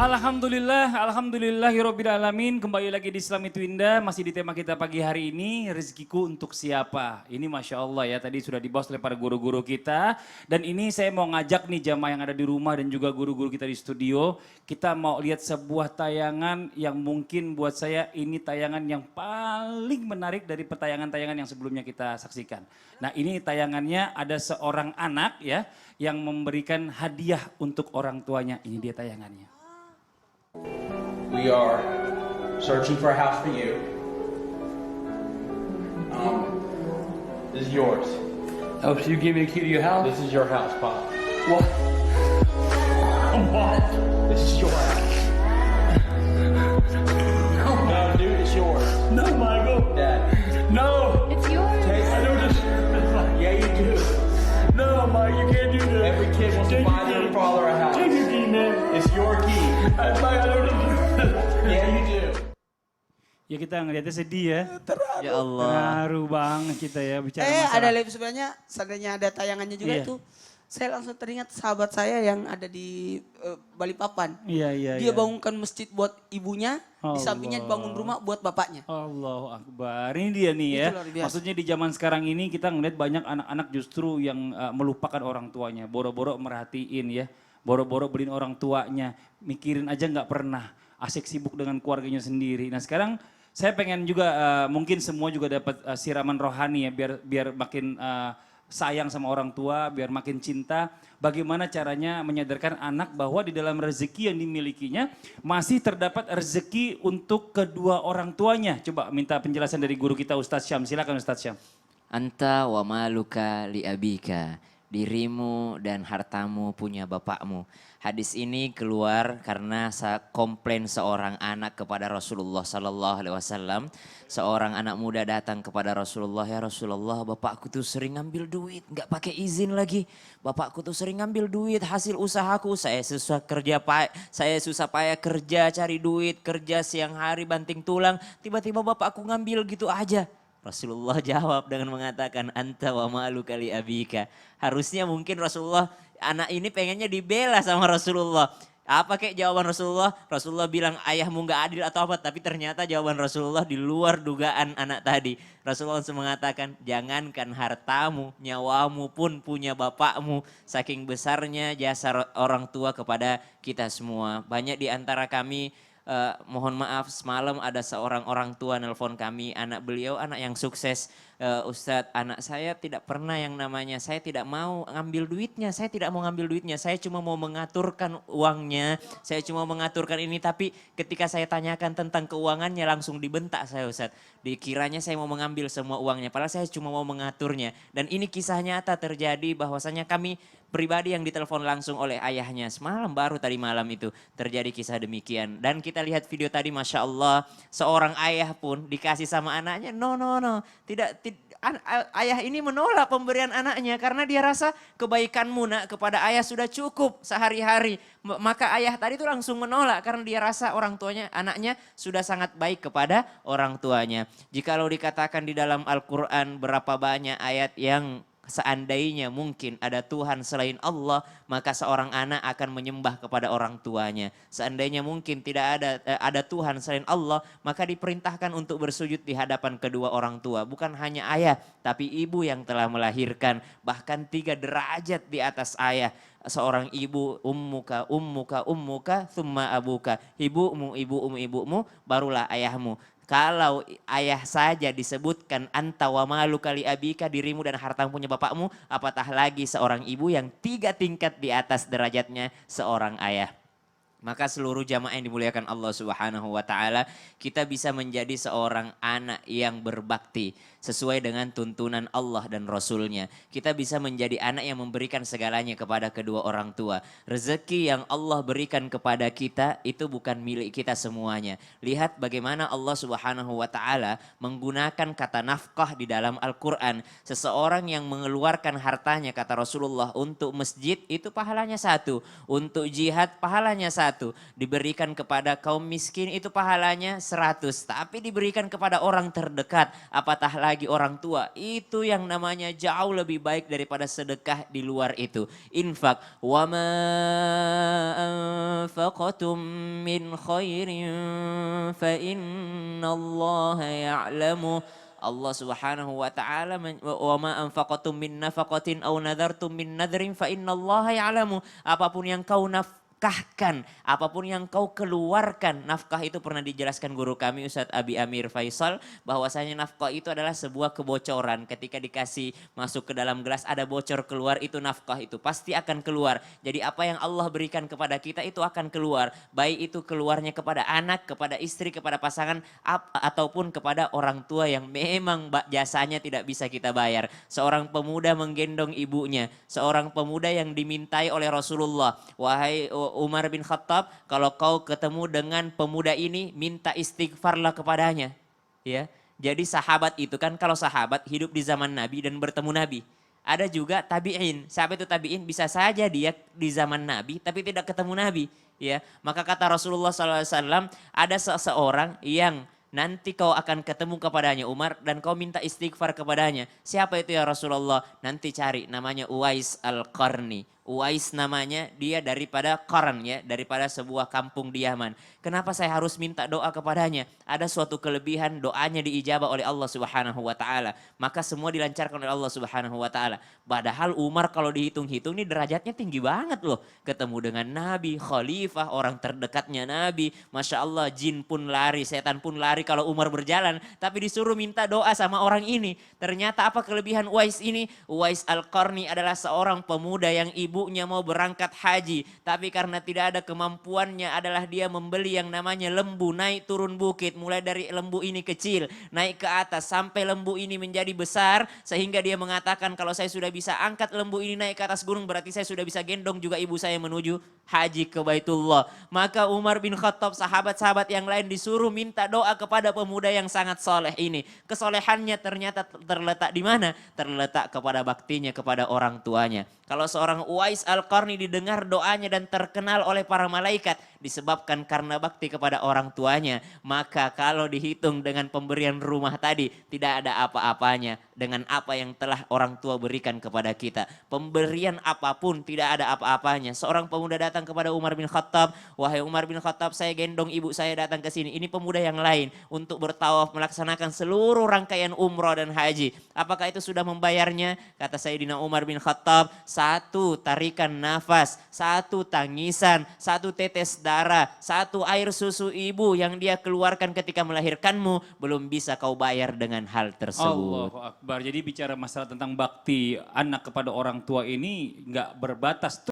Alhamdulillahirrabbilalamin. Kembali lagi di Islam itu Indah. Masih di tema kita pagi hari ini, rezekiku untuk siapa? Ini Masya Allah ya, tadi sudah dibahas oleh para guru-guru kita. Dan ini saya mau ngajak nih jamaah yang ada di rumah dan juga guru-guru kita di studio. Kita mau lihat sebuah tayangan yang mungkin buat saya ini tayangan yang paling menarik dari tayangan-tayangan yang sebelumnya kita saksikan. Nah ini tayangannya ada seorang anak ya yang memberikan hadiah untuk orang tuanya. Ini dia tayangannya. We are searching for a house for you. This is yours. Oh, so you give me a key to your house? This is your house, Pop. What? What? This is your house. No, dude, it's yours. No, Michael. Dad. No. It's yours. I know this. Yeah, you do. No, Mike, you can't do that. Every kid wants to Take buy your their key. father a house. Take your key, man. It's your key. Mike, I know this. Yeah, you do. Ya kita ngeliatnya sedih ya. Ya Allah. Terharu banget kita ya bicara ada masalah. live sebenarnya, seandainya ada tayangannya juga Iya. itu. Saya langsung teringat sahabat saya yang ada di Balikpapan. Iya. Dia bangunkan masjid buat ibunya, di sampingnya Allah. dibangun rumah buat bapaknya. Allahu Akbar. Ini dia nih ya. Itu luar biasa. Maksudnya di zaman sekarang ini kita ngeliat banyak anak-anak justru yang melupakan orang tuanya. Boro-boro merhatiin ya. Boro-boro beliin orang tuanya. Mikirin aja nggak pernah. Asik sibuk dengan keluarganya sendiri. Nah sekarang saya pengen juga mungkin semua juga dapat siraman rohani ya. Biar makin sayang sama orang tua, biar makin cinta. Bagaimana caranya menyadarkan anak bahwa di dalam rezeki yang dimilikinya masih terdapat rezeki untuk kedua orang tuanya. Coba minta penjelasan dari guru kita Ustadz Syam. Silakan Ustadz Syam. Anta wa maluka li abika. Dirimu dan hartamu punya bapakmu. Hadis ini keluar karena komplain seorang anak kepada Rasulullah Sallallahu Alaihi Wasallam. Seorang anak muda datang kepada Rasulullah, ya Rasulullah, bapakku tuh sering ngambil duit, nggak pakai izin lagi. Bapakku tuh sering ngambil duit hasil usahaku. Saya susah payah kerja, cari duit, kerja siang hari banting tulang. Tiba-tiba bapakku ngambil gitu aja. Rasulullah jawab dengan mengatakan anta wa malu kali abika. Harusnya mungkin Rasulullah, anak ini pengennya dibela sama Rasulullah. Apa kek jawaban Rasulullah? Rasulullah bilang ayahmu gak adil atau apa. Tapi ternyata jawaban Rasulullah di luar dugaan anak tadi. Rasulullah langsung mengatakan jangankan hartamu, nyawamu pun punya bapakmu. Saking besarnya jasa orang tua kepada kita semua. Banyak di antara kami, mohon maaf semalam ada seorang orang tua nelpon kami, anak beliau anak yang sukses. Ustadz, anak saya tidak pernah yang namanya, saya tidak mau ngambil duitnya, saya tidak mau ngambil duitnya, saya cuma mau mengaturkan uangnya, saya cuma mengaturkan ini. Tapi ketika saya tanyakan tentang keuangannya langsung dibentak saya Ustadz. Dikiranya saya mau mengambil semua uangnya, padahal saya cuma mau mengaturnya. Dan ini kisah nyata terjadi bahwasanya kami pribadi yang ditelepon langsung oleh ayahnya. Semalam baru tadi malam itu terjadi kisah demikian. Dan kita lihat video tadi Masya Allah, seorang ayah pun dikasih sama anaknya, no. Ayah ini menolak pemberian anaknya karena dia rasa kebaikanmu nak kepada ayah sudah cukup sehari-hari. Maka ayah tadi itu langsung menolak karena dia rasa orang tuanya, anaknya sudah sangat baik kepada orang tuanya. Jikalau dikatakan di dalam Al-Quran berapa banyak ayat yang seandainya mungkin ada Tuhan selain Allah, maka seorang anak akan menyembah kepada orang tuanya. Seandainya mungkin tidak ada Tuhan selain Allah, maka diperintahkan untuk bersujud di hadapan kedua orang tua. Bukan hanya ayah, tapi ibu yang telah melahirkan. Bahkan 3 derajat di atas ayah. Seorang ibu, ummuka, thumma abuka. Ibumu, barulah ayahmu. Kalau ayah saja disebutkan anta wa malu kali abika, dirimu dan hartamu punya bapakmu, apatah lagi seorang ibu yang 3 tingkat di atas derajatnya seorang ayah. Maka seluruh jamaah yang dimuliakan Allah Subhanahu wa taala, kita bisa menjadi seorang anak yang berbakti sesuai dengan tuntunan Allah dan Rasulnya. Kita bisa menjadi anak yang memberikan segalanya kepada kedua orang tua. Rezeki yang Allah berikan kepada kita itu bukan milik kita semuanya. Lihat bagaimana Allah Subhanahu wa taala menggunakan kata nafkah di dalam Al-Qur'an. Seseorang yang mengeluarkan hartanya, kata Rasulullah, untuk masjid itu pahalanya 1, untuk jihad pahalanya 1, diberikan kepada kaum miskin itu pahalanya 100, tapi diberikan kepada orang terdekat apatah lagi bagi orang tua. Itu yang namanya jauh lebih baik daripada sedekah di luar itu. Infak. Wa ma anfaqatum min khairin fa innallaha ya'lamu. Allah Subhanahu wa taala wa ma anfaqatum min nafaqatin aw nadartum min nadrin fa innallaha ya'lamu. Apapun yang kau nafkahkan, apapun yang kau keluarkan. Nafkah itu pernah dijelaskan guru kami Ustadz Abi Amir Faisal bahwasanya nafkah itu adalah sebuah kebocoran. Ketika dikasih masuk ke dalam gelas ada bocor keluar, itu nafkah, itu pasti akan keluar. Jadi apa yang Allah berikan kepada kita itu akan keluar. Baik itu keluarnya kepada anak, kepada istri, kepada pasangan ataupun kepada orang tua yang memang jasanya tidak bisa kita bayar. Seorang pemuda menggendong ibunya, seorang pemuda yang dimintai oleh Rasulullah, wahai Umar bin Khattab, kalau kau ketemu dengan pemuda ini, minta istighfarlah kepadanya. Ya, jadi sahabat itu kan, kalau sahabat hidup di zaman Nabi dan bertemu Nabi. Ada juga tabi'in. Siapa itu tabi'in? Bisa saja dia di zaman Nabi tapi tidak ketemu Nabi. Ya, maka kata Rasulullah SAW, ada seseorang yang nanti kau akan ketemu kepadanya Umar dan kau minta istighfar kepadanya. Siapa itu ya Rasulullah? Nanti cari, namanya Uwais Al-Qarni. Uwais namanya, dia daripada Qarn, ya, daripada sebuah kampung di Yaman. Kenapa saya harus minta doa kepadanya? Ada suatu kelebihan, doanya diijabah oleh Allah Subhanahu wa taala. Maka semua dilancarkan oleh Allah Subhanahu wa taala. Padahal Umar kalau dihitung-hitung ini derajatnya tinggi banget loh. Ketemu dengan Nabi, khalifah, orang terdekatnya Nabi. Masya Allah, jin pun lari, setan pun lari kalau Umar berjalan. Tapi disuruh minta doa sama orang ini. Ternyata apa kelebihan Uwais ini? Uwais Al-Qarni adalah seorang pemuda yang ibunya mau berangkat haji. Tapi karena tidak ada kemampuannya adalah dia membeli yang namanya lembu, naik turun bukit. Mulai dari lembu ini kecil, naik ke atas sampai lembu ini menjadi besar. Sehingga dia mengatakan kalau saya sudah bisa angkat lembu ini naik ke atas gunung, berarti saya sudah bisa gendong juga ibu saya menuju haji ke Baitullah. Maka Umar bin Khattab, sahabat-sahabat yang lain disuruh minta doa kepada pemuda yang sangat soleh ini. Kesolehannya ternyata terletak di mana? Terletak kepada baktinya kepada orang tuanya. Kalau seorang Uwais Al-Qarni didengar doanya dan terkenal oleh para malaikat disebabkan karena bakti kepada orang tuanya, maka kalau dihitung dengan pemberian rumah tadi tidak ada apa-apanya dengan apa yang telah orang tua berikan kepada kita. Pemberian apapun tidak ada apa-apanya. Seorang pemuda datang kepada Umar bin Khattab, wahai Umar bin Khattab, saya gendong ibu saya datang ke sini. Ini pemuda yang lain untuk bertawaf melaksanakan seluruh rangkaian umrah dan haji. Apakah itu sudah membayarnya? Kata Sayyidina Umar bin Khattab, satu tarikan nafas, satu tangisan, satu tetes darah, satu air susu ibu yang dia keluarkan ketika melahirkanmu belum bisa kau bayar dengan hal tersebut. Allahu Akbar. Jadi bicara masalah tentang bakti anak kepada orang tua ini nggak berbatas.